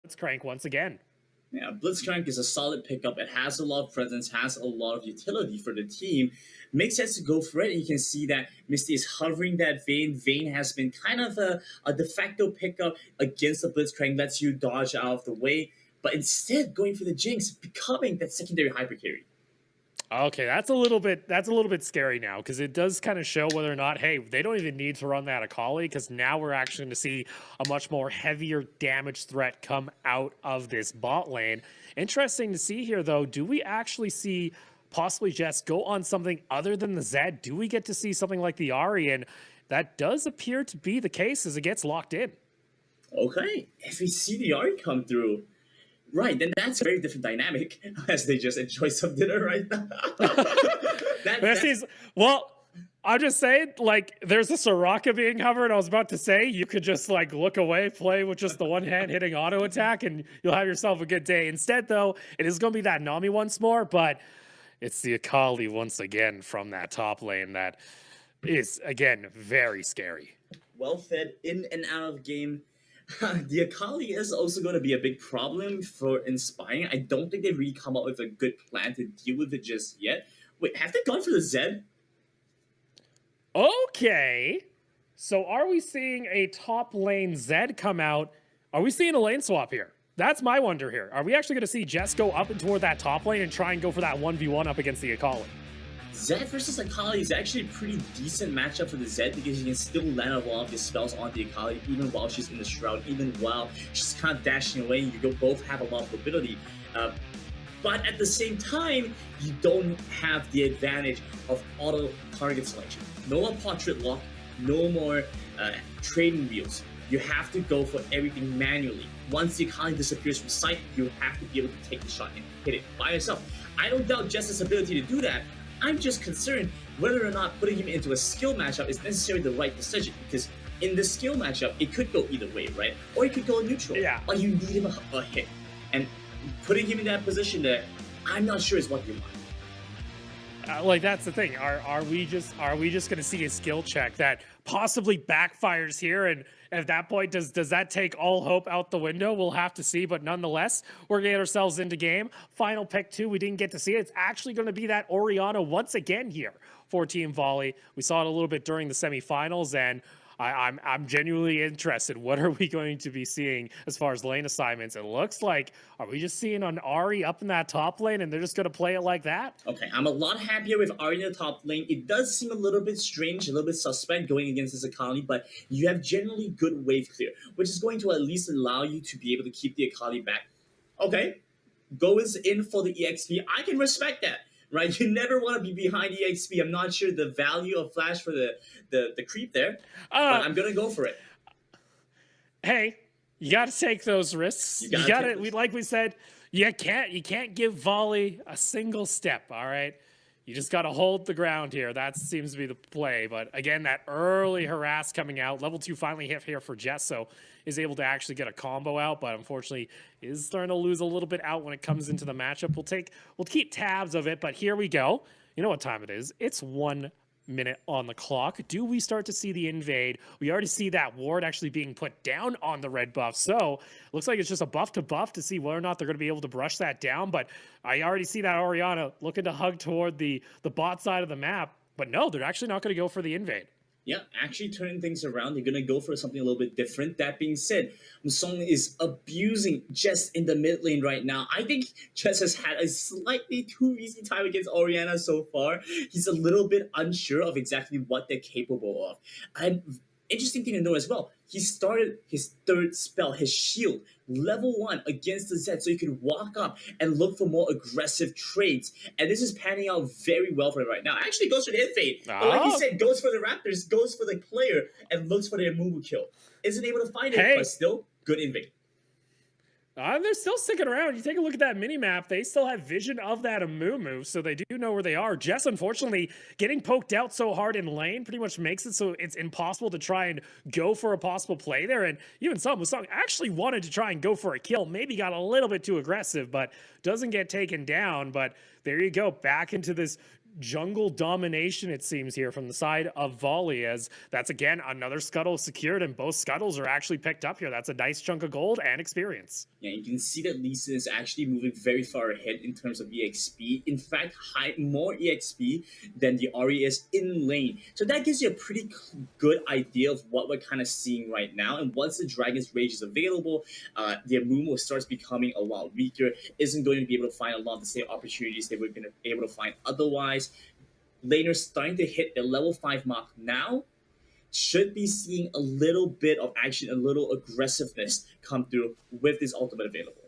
Blitzcrank once again. Yeah, Blitzcrank is a solid pickup. It has a lot of presence, has a lot of utility for the team. Makes sense to go for it. You can see that Misty is hovering that Vayne. Vayne has been kind of a de facto pickup against the Blitzcrank, lets you dodge out of the way. But instead, going for the Jinx, becoming that secondary hyper carry. Okay, that's a little bit scary now because it does kind of show whether or not, hey, they don't even need to run that Akali because now we're actually going to see a much more heavier damage threat come out of this bot lane. Interesting to see here though, do we actually see possibly Jess go on something other than the Zed? Do we get to see something like the Ahri? And that does appear to be the case as it gets locked in. Okay, if we see the Ahri come through, right, then that's a very different dynamic as they just enjoy some dinner right now. Well, I'm just saying, like, there's a Soraka being hovered. I was about to say, you could just, like, look away, play with just the one hand hitting auto attack, and you'll have yourself a good day. Instead, though, it is going to be that Nami once more, but it's the Akali once again from that top lane that is, again, very scary. Well fed in and out of game. The Akali is also going to be a big problem for Inspiring. I don't think they've really come up with a good plan to deal with it just yet. Wait, have they gone for the Zed? Okay. So are we seeing a top lane Zed come out? Are we seeing a lane swap here? That's my wonder here. Are we actually going to see Jess go up and toward that top lane and try and go for that 1v1 up against the Akali? Zed versus Akali is actually a pretty decent matchup for the Zed because you can still land a lot of his spells on the Akali even while she's in the Shroud, even while she's kind of dashing away. You both have a lot of mobility. But at the same time, you don't have the advantage of auto target selection. No more portrait lock, no more trading wheels. You have to go for everything manually. Once the Akali disappears from sight, you have to be able to take the shot and hit it by yourself. I don't doubt Jess's ability to do that. I'm just concerned whether or not putting him into a skill matchup is necessarily the right decision, because in the skill matchup, it could go either way, right? Or it could go neutral. Yeah. But you need him a hit. And putting him in that position there, I'm not sure is what you want. Like, that's the thing. Are we just going to see a skill check that possibly backfires here? And at that point, does that take all hope out the window? We'll have to see. But nonetheless, we're getting ourselves into game. Final pick 2, we didn't get to see it. It's actually going to be that Orianna once again here for Team Volley. We saw it a little bit during the semifinals, and I'm genuinely interested. What are we going to be seeing as far as lane assignments? It looks like, are we just seeing an Ahri up in that top lane and they're just going to play it like that? Okay, I'm a lot happier with Ahri in the top lane. It does seem a little bit strange, a little bit suspect going against this Akali, but you have generally good wave clear, which is going to at least allow you to be able to keep the Akali back. Okay, Go is in for the EXP. I can respect that. Right, you never want to be behind EXP. I'm not sure the value of Flash for the creep there, but I'm gonna go for it. Hey, you got to take those risks. You got to. Like we said, you can't give Volley a single step. All right, you just got to hold the ground here. That seems to be the play. But again, that early harass coming out. Level 2 finally hit here for Jess, so is able to actually get a combo out, but unfortunately is starting to lose a little bit out when it comes into the matchup. We'll keep tabs of it, but here we go. You know what time it is. It's 1 minute on the clock. Do we start to see the invade? We already see that ward actually being put down on the red buff, so looks like it's just a buff to see whether or not they're going to be able to brush that down, but I already see that Orianna looking to hug toward the bot side of the map, but no, they're actually not going to go for the invade. Yeah, actually turning things around. They're going to go for something a little bit different. That being said, Musong is abusing Jess in the mid lane right now. I think Jess has had a slightly too easy time against Orianna so far. He's a little bit unsure of exactly what they're capable of. And interesting thing to know as well, he started his 3rd spell, his shield, level 1 against the Zed, so he could walk up and look for more aggressive trades. And this is panning out very well for him right now. Actually goes for the invade. But like he said, goes for the Raptors, goes for the player, and looks for their Mumu kill. Isn't able to find it, but still, good invade. They're still sticking around. You take a look at that mini-map, they still have vision of that Amumu, so they do know where they are. Jess, unfortunately, getting poked out so hard in lane pretty much makes it so it's impossible to try and go for a possible play there, and even Musong actually wanted to try and go for a kill, maybe got a little bit too aggressive, but doesn't get taken down. But there you go, back into this jungle domination, it seems, here from the side of Volley, as that's again another scuttle secured, and both scuttles are actually picked up here. That's a nice chunk of gold and experience. Yeah, you can see that Lee Sin is actually moving very far ahead in terms of EXP. In fact, more EXP than the Ahri is in lane. So that gives you a pretty good idea of what we're kind of seeing right now. And once the Dragon's Rage is available, the Amumu starts becoming a lot weaker, isn't going to be able to find a lot of the same opportunities they were going to be able to find otherwise. Laners starting to hit the level 5 mark now, should be seeing a little bit of action, a little aggressiveness come through with this ultimate available.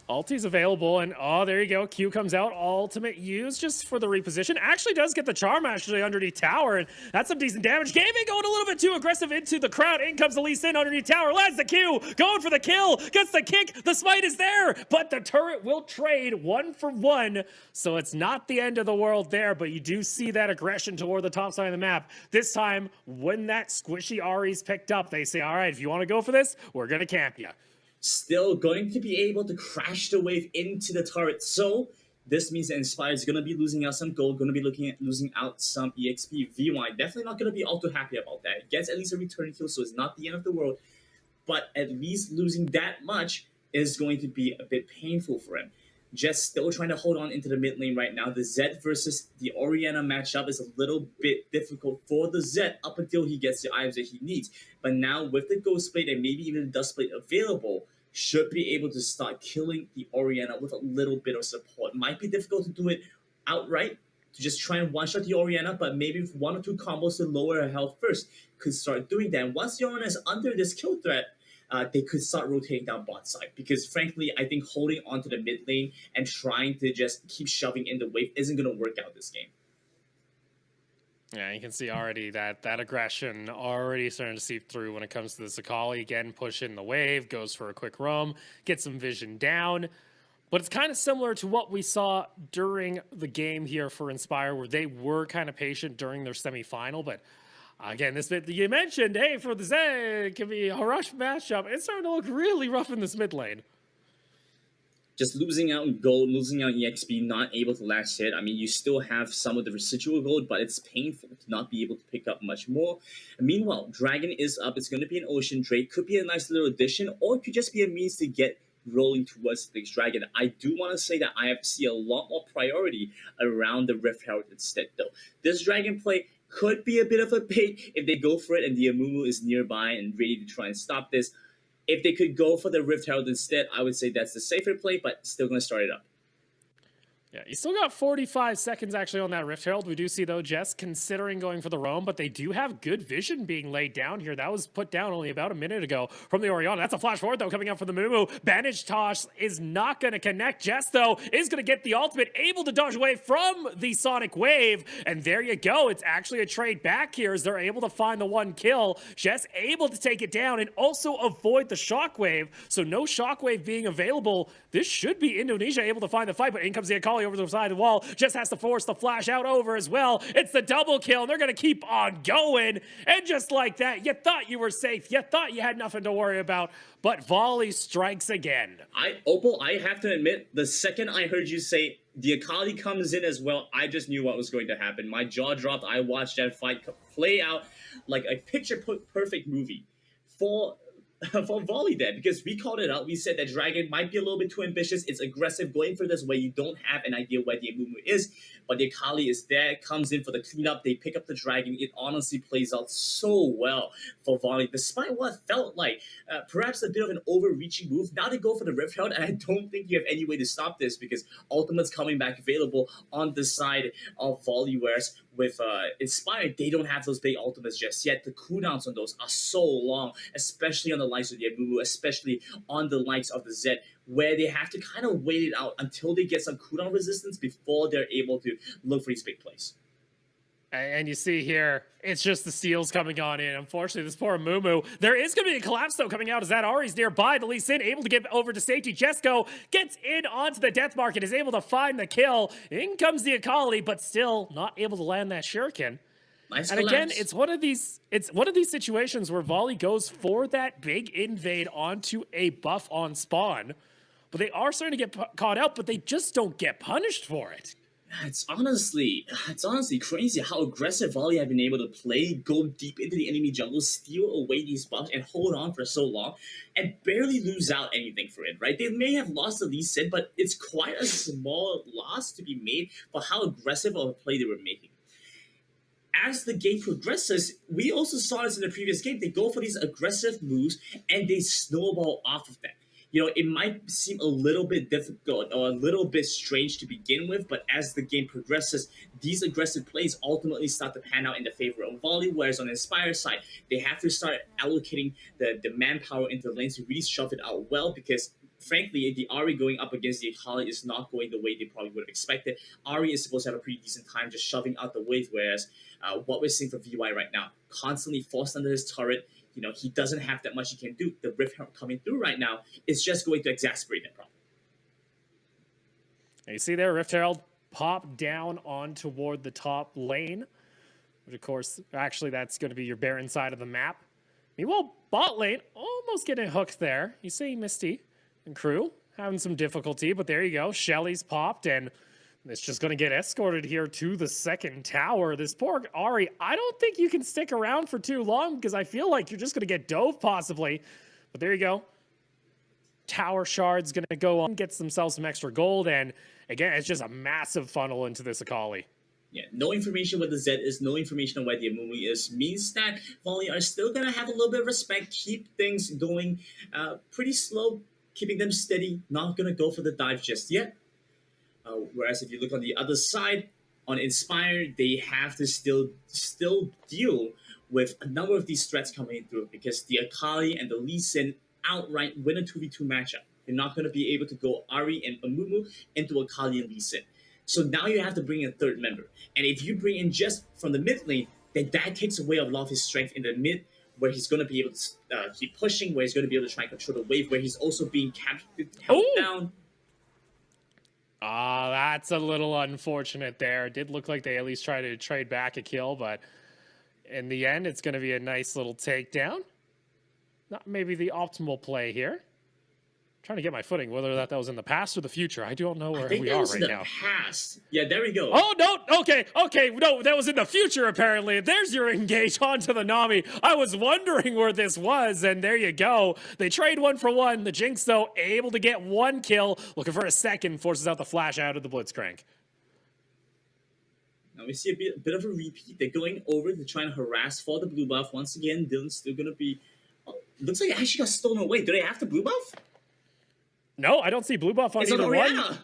Ulti's available, and oh, there you go. Q comes out. Ultimate use just for the reposition. Actually does get the charm actually underneath tower, and that's some decent damage. Gaming going a little bit too aggressive into the crowd. In comes the Lee Sin underneath tower. Lands the Q. Going for the kill. Gets the kick. The smite is there, but the turret will trade 1 for 1. So it's not the end of the world there, but you do see that aggression toward the top side of the map. This time, when that squishy Ahri's picked up, they say, all right, if you want to go for this, we're going to camp you. Still going to be able to crash the wave into the turret. So this means that Inspire is going to be losing out some gold, going to be losing out some EXP. VY definitely not going to be all too happy about that. It gets at least a return kill, so it's not the end of the world. But at least losing that much is going to be a bit painful for him. Just still trying to hold on into the mid lane right now. The Zed versus the Orianna matchup is a little bit difficult for the Zed up until he gets the items that he needs. But now with the Ghost Blade and maybe even the Dust Blade available, should be able to start killing the Orianna with a little bit of support. Might be difficult to do it outright, to just try and one-shot the Orianna, but maybe with 1 or 2 combos to lower her health first, could start doing that. And once the Orianna is under this kill threat, they could start rotating down bot side. Because frankly, I think holding onto the mid lane and trying to just keep shoving in the wave isn't going to work out this game. Yeah, you can see already that aggression already starting to seep through when it comes to the Sakali. Again, push in the wave, goes for a quick roam, get some vision down. But it's kind of similar to what we saw during the game here for Inspire, where they were kind of patient during their semifinal. But again, this bit you mentioned, hey, for the Zed, it can be a rush matchup. It's starting to look really rough in this mid lane. Just losing out in gold, losing out in EXP, not able to last hit. I mean, you still have some of the residual gold, but it's painful to not be able to pick up much more. And meanwhile, Dragon is up. It's going to be an Ocean Drake. Could be a nice little addition, or it could just be a means to get rolling towards the next Dragon. I do want to say that I see a lot more priority around the Rift Herald instead, though. This Dragon play could be a bit of a bait if they go for it and the Amumu is nearby and ready to try and stop this. If they could go for the Rift Herald instead, I would say that's the safer play, but still going to start it up. Yeah, you still got 45 seconds actually on that Rift Herald. We do see, though, Jess considering going for the roam, but they do have good vision being laid down here. That was put down only about a minute ago from the Orianna. That's a flash forward, though, coming out for the Mumu. Bandage toss is not going to connect. Jess, though, is going to get the ultimate, able to dodge away from the Sonic Wave. And there you go. It's actually a trade back here as they're able to find the 1 kill. Jess able to take it down and also avoid the Shockwave. So no Shockwave being available. This should be Indonesia able to find the fight, but in comes the Akali over the side of the wall. Just has to force the flash out over as well. It's the double kill, and they're going to keep on going. And just like that, you thought you were safe. You thought you had nothing to worry about, but Volley strikes again. Opal, I have to admit, the second I heard you say the Akali comes in as well, I just knew what was going to happen. My jaw dropped. I watched that fight play out like a picture-perfect movie for Volley there, because we called it out. We said that Dragon might be a little bit too ambitious. It's aggressive going for this way. You don't have an idea where the Amumu is, but the Akali is there, comes in for the cleanup. They pick up the Dragon. It honestly plays out so well for Volley, despite what felt like perhaps a bit of an overreaching move. Now they go for the Rift Herald, and I don't think you have any way to stop this, because Ultimate's coming back available on the side of Volley, whereas with Inspired, they don't have those big ultimates just yet. The cooldowns on those are so long, especially on the likes of the Amumu, especially on the likes of the Zed, where they have to kind of wait it out until they get some cooldown resistance before they're able to look for these big plays. And you see here, it's just the steals coming on in. Unfortunately, this poor Mumu. There is going to be a collapse, though, coming out as that Ahri's nearby. The Lee Sin able to get over to safety. Jesco gets in onto the death market, is able to find the kill. In comes the Akali, but still not able to land that shuriken. Nice and collapse. again, it's one of these situations where Volley goes for that big invade onto a buff on spawn. But they are starting to get caught out, but they just don't get punished for it. It's honestly crazy how aggressive Volley have been able to play, go deep into the enemy jungle, steal away these buffs, and hold on for so long, and barely lose out anything for it. Right? They may have lost the Lee Sin, but it's quite a small loss to be made for how aggressive of a play they were making. As the game progresses, we also saw this in the previous game. They go for these aggressive moves and they snowball off of that. You know, it might seem a little bit difficult or a little bit strange to begin with, but as the game progresses, these aggressive plays ultimately start to pan out in the favor of Volley, whereas on the Inspire side, they have to start allocating the manpower into the lanes to really shove it out well, because frankly, the Ahri going up against the Akali is not going the way they probably would have expected. Ahri is supposed to have a pretty decent time just shoving out the wave, whereas what we're seeing from VY right now, constantly forced under his turret, you know, he doesn't have that much he can do. The Rift Herald coming through right now is just going to exacerbate that problem. And you see there, Rift Herald pop down on toward the top lane, which of course, actually that's going to be your Baron side of the map. Meanwhile, bot lane almost getting hooked there. You see Misty and crew having some difficulty, but there you go. Shelly's popped, and it's just going to get escorted here to the second tower. This poor Ahri, I don't think you can stick around for too long because I feel like you're just going to get dove possibly. But there you go. Tower Shard's going to go on, gets themselves some extra gold, and again, it's just a massive funnel into this Akali. Yeah, no information what the Zed is, no information on where the Amumi is, means that Volley are still going to have a little bit of respect, keep things going pretty slow, keeping them steady, not going to go for the dive just yet. Whereas if you look on the other side, on Inspire, they have to still deal with a number of these threats coming through, because the Akali and the Lee Sin outright win a 2v2 matchup. You're not going to be able to go Ahri and Amumu into Akali and Lee Sin. So now you have to bring in a third member. And if you bring in just from the mid lane, then that takes away a lot of his strength in the mid, where he's going to be able to keep pushing, where he's going to be able to try and control the wave, where he's also being held down. That's a little unfortunate there. It did look like they at least tried to trade back a kill, but in the end, it's going to be a nice little takedown. Not maybe the optimal play here. Trying to get my footing, whether that was in the past or the future. I don't know where we are right now. Past. Yeah, there we go. Oh, no. Okay. No, that was in the future, apparently. There's your engage onto the Nami. I was wondering where this was, and there you go. They trade 1 for 1. The Jinx, though, able to get 1 kill. Looking for a second, forces out the flash out of the Blitzcrank. Now we see a bit of a repeat. They're going over to try and harass for the blue buff. Once again, Dylan's still going to be... Oh, looks like it actually got stolen away. Do they have the blue buff? No, I don't see blue buff on either one.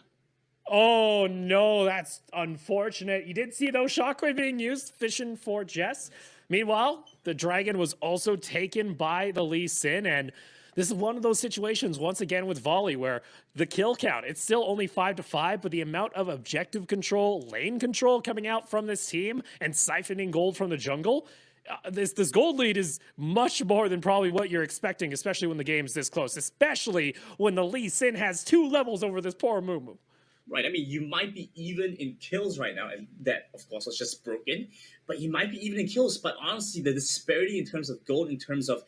Oh, no, that's unfortunate. You did see those shockwave being used, fishing for Jess. Meanwhile, the dragon was also taken by the Lee Sin, and this is one of those situations, once again, with Volley, where the kill count, it's still only 5-5, but the amount of objective control, lane control coming out from this team and siphoning gold from the jungle, this gold lead is much more than probably what you're expecting, especially when the game's this close, especially when the Lee Sin has 2 levels over this poor Mumu. Right, I mean, you might be even in kills right now, and that, of course, was just broken, but you might be even in kills, but honestly, the disparity in terms of gold, in terms of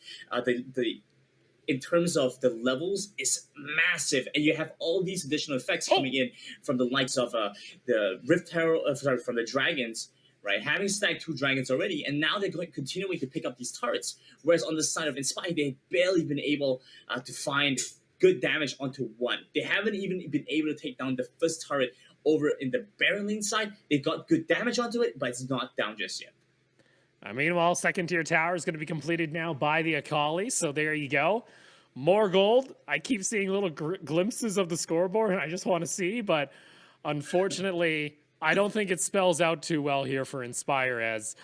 in terms of the levels, is massive, and you have all these additional effects coming in from the likes of the Rift Herald, from the dragons, right? Having stacked 2 dragons already, and now they're continuing to pick up these turrets. Whereas on the side of Inspire, they've barely been able to find good damage onto 1. They haven't even been able to take down the first turret over in the Baron lane side. They got good damage onto it, but it's not down just yet. Meanwhile, second tier tower is going to be completed now by the Akali, so there you go. More gold. I keep seeing little glimpses of the scoreboard, and I just want to see, but unfortunately, I don't think it spells out too well here for Inspire, as,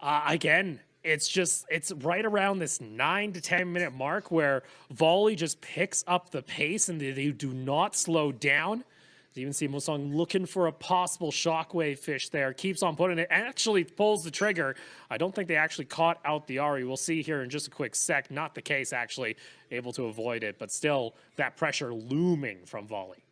again, it's right around this 9 to 10 minute mark where Volley just picks up the pace and they do not slow down. You even see Mosong looking for a possible shockwave fish there. Keeps on putting it. Actually pulls the trigger. I don't think they actually caught out the Ahri. We'll see here in just a quick sec. Not the case, actually. Able to avoid it. But still, that pressure looming from Volley.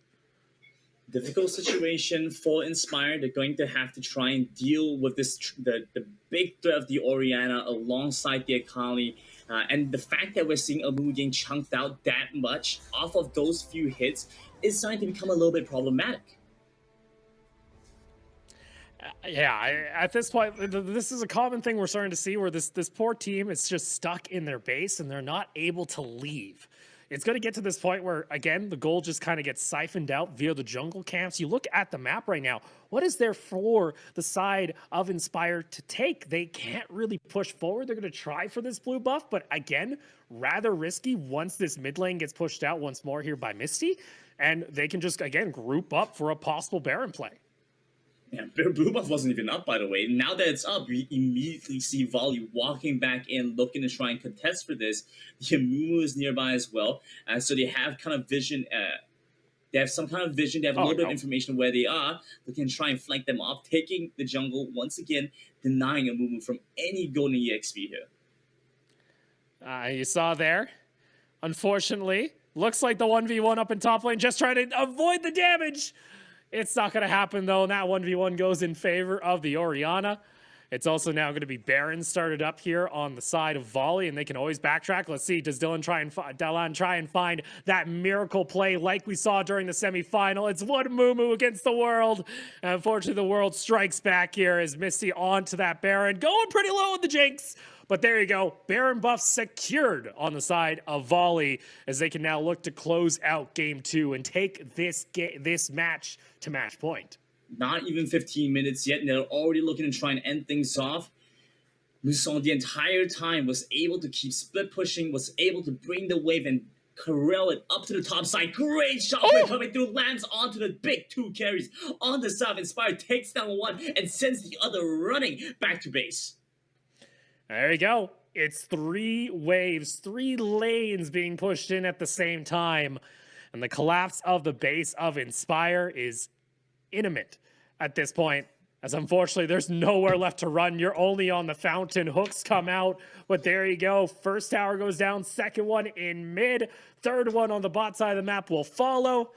Difficult situation for Inspire. They're going to have to try and deal with this the big threat of the Orianna alongside the Akali. And the fact that we're seeing Amu getting chunked out that much off of those few hits is starting to become a little bit problematic. Yeah, at this point, this is a common thing we're starting to see where this poor team is just stuck in their base and they're not able to leave. It's going to get to this point where, again, the gold just kind of gets siphoned out via the jungle camps. You look at the map right now. What is there for the side of Inspire to take? They can't really push forward. They're going to try for this blue buff, but again, rather risky once this mid lane gets pushed out once more here by Misty. And they can just, again, group up for a possible Baron play. Yeah, blue buff wasn't even up, by the way. Now that it's up, we immediately see Volley walking back in, looking to try and contest for this. Newb is nearby as well, so they have kind of vision. They have some kind of vision. They have a little bit of information where they are. They can try and flank them off, taking the jungle once again, denying a movement from any golden EXP here. You saw there. Unfortunately, looks like the 1v1 up in top lane, just trying to avoid the damage. It's not going to happen, though, and that 1v1 goes in favor of the Orianna. It's also now going to be Baron started up here on the side of Volley, and they can always backtrack. Let's see, does Dylan try and find that miracle play like we saw during the semifinal? It's one Mumu against the world. And unfortunately, the world strikes back here as Misty onto that Baron, going pretty low with the Jinx. But there you go, Baron buff secured on the side of Volley as they can now look to close out game 2 and take this match to match point. Not even 15 minutes yet, and they're already looking to try and end things off. Musong the entire time was able to keep split pushing, was able to bring the wave and corral it up to the top side. Great shot coming through, lands onto the big 2 carries on the side. Inspire takes down one and sends the other running back to base. There you go. It's 3 waves, 3 lanes being pushed in at the same time. And the collapse of the base of Inspire is imminent at this point, as unfortunately there's nowhere left to run. You're only on the fountain. Hooks come out, but there you go. First tower goes down, second one in mid, third one on the bot side of the map will follow.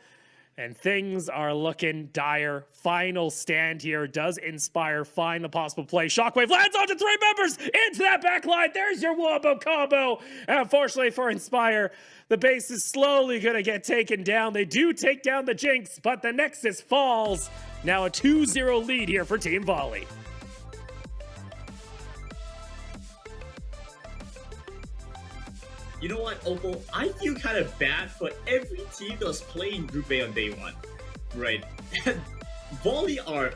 And things are looking dire. Final stand here. Does Inspire find the possible play? Shockwave lands onto 3 members into that back line. There's your wombo combo. And unfortunately for Inspire, the base is slowly going to get taken down. They do take down the Jinx, but the Nexus falls. Now a 2-0 lead here for Team Volley. You know what, Opal? I feel kind of bad for every team that was playing Group A on day 1. Right? Volley are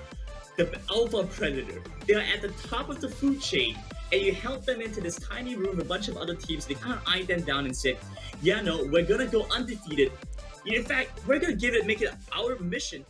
the alpha predator. They're at the top of the food chain, and you help them into this tiny room with a bunch of other teams. They kind of eyed them down and said, yeah, no, we're going to go undefeated. In fact, we're going to make it our mission